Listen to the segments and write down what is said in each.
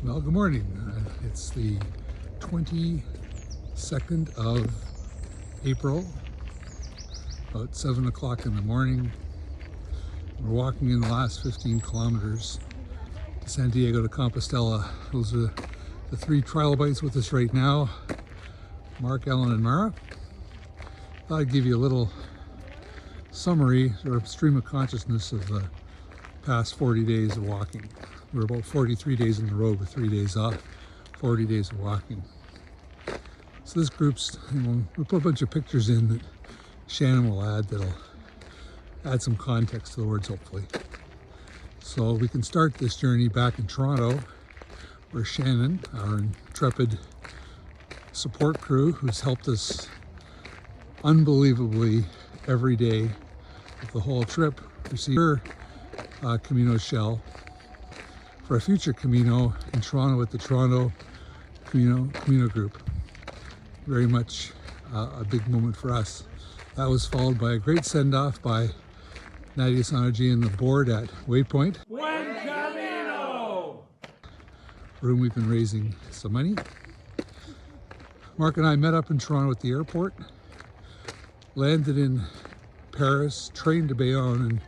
Well, good morning. It's the 22nd of April, about 7 o'clock in the morning. We're walking in the last 15 kilometers to Santiago de Compostela. Those are the three Trilobites with us right now, Mark, Ellen, and Mara. Thought I'd give you a little summary or stream of consciousness of the past 40 days of walking. We're about 43 days on the road with 3 days off, 40 days of walking. So this group's, we'll put a bunch of pictures in that Shannon will add that'll add some context to the words, hopefully. So we can start this journey back in Toronto, where Shannon, our intrepid support crew, who's helped us unbelievably every day of the whole trip, received her Camino shell for a future Camino in Toronto with the Toronto Camino group. Very much a big moment for us. That was followed by a great send-off by Nadia Sanaji and the board at Waypoint. Buen Camino! For whom we've been raising some money. Mark and I met up in Toronto at the airport, landed in Paris, trained to Bayonne, and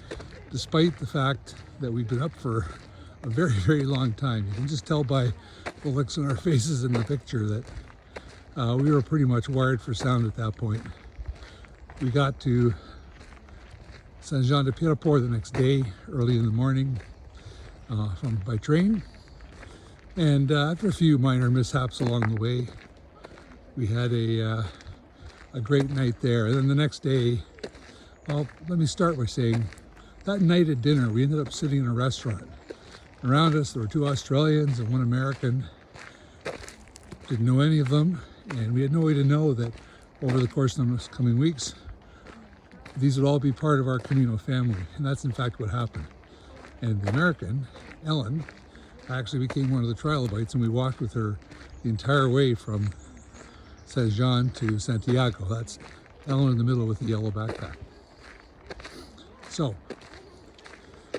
despite the fact that we've been up for a very, very long time, you can just tell by the looks on our faces in the picture that we were pretty much wired for sound at that point. We got to Saint-Jean-de-Pierreport the next day, early in the morning, by train. And after a few minor mishaps along the way, we had a great night there. And then the next day, well, let me start by saying, that night at dinner, we ended up sitting in a restaurant. Around us, there were 2 Australians and 1 American. Didn't know any of them, and we had no way to know that over the course of the coming weeks, these would all be part of our Camino family, and that's in fact what happened. And the American, Ellen, actually became one of the Trilobites, and we walked with her the entire way from Saint-Jean to Santiago. That's Ellen in the middle with the yellow backpack. So,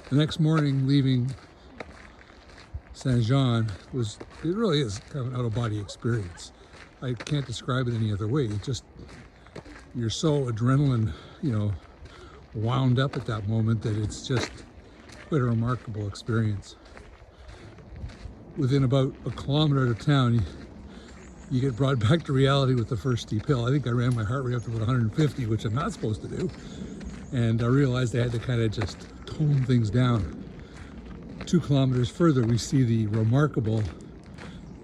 the next morning, leaving Saint-Jean it really is kind of an out-of-body experience. I can't describe it any other way. It just, you're so adrenaline, wound up at that moment that it's just quite a remarkable experience. Within about a kilometer out of town, you get brought back to reality with the first steep hill. I think I ran my heart rate up to about 150, which I'm not supposed to do. And I realized I had to kind of just tone things down. 2 kilometers further, we see the remarkable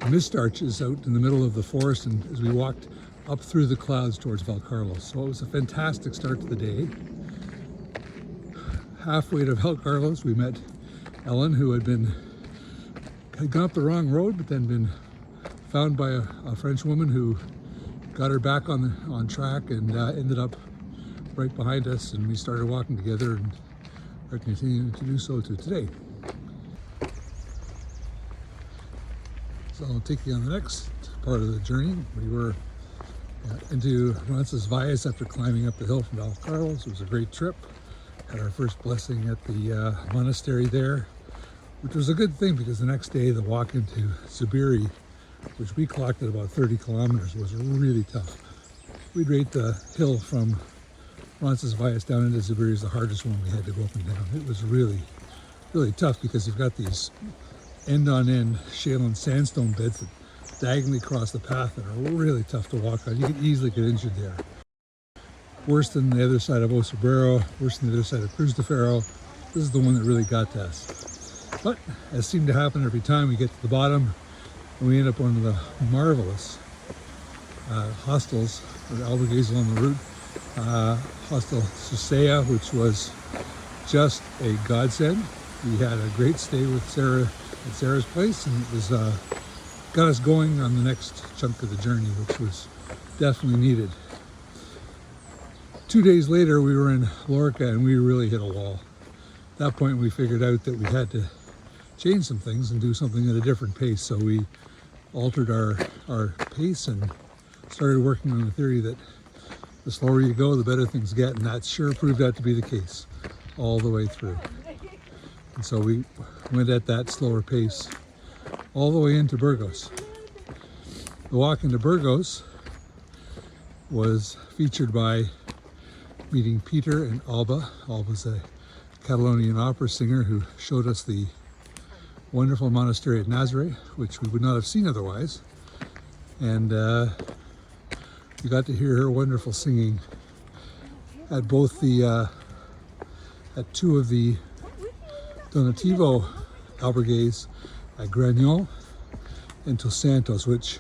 mist arches out in the middle of the forest, and as we walked up through the clouds towards Valcarlos. So it was a fantastic start to the day. Halfway to Valcarlos, we met Ellen, who had gone up the wrong road, but then been found by a French woman who got her back on track and ended up right behind us, and we started walking together and are continuing to do so to today. So I'll take you on the next part of the journey. We were into Roncesvalles after climbing up the hill from Valcarlos. It was a great trip. Had our first blessing at the monastery there, which was a good thing because the next day the walk into Zubiri, which we clocked at about 30 kilometers, was really tough. We'd rate the hill from Roncesvalles down into Zubiri as the hardest one we had to go up and down. It was really, really tough because you've got these end-on-end shale and sandstone beds that diagonally cross the path and are really tough to walk on. You could easily get injured there. Worse than the other side of Osobero, worse than the other side of Cruz de Ferro. This is the one that really got to us. But as seemed to happen every time, we get to the bottom and we end up one of the marvelous hostels or albergues along the route. Hostel Susea, which was just a godsend. We had a great stay with Sarah at Sarah's place, and it was got us going on the next chunk of the journey, which was definitely needed. 2 days later, we were in Lorca, and we really hit a wall. At that point, we figured out that we had to change some things and do something at a different pace, so we altered our pace and started working on the theory that the slower you go, the better things get, and that sure proved out to be the case all the way through. And so we went at that slower pace all the way into Burgos. The walk into Burgos was featured by meeting Peter and Alba. Alba's a Catalonian opera singer who showed us the wonderful monastery at Nazaré, which we would not have seen otherwise. And we got to hear her wonderful singing at both the at two of the Donativo albergues at Gragnon and Dos Santos, which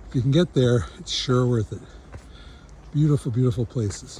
if you can get there, it's sure worth it. Beautiful, beautiful places.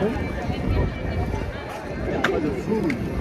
For the food.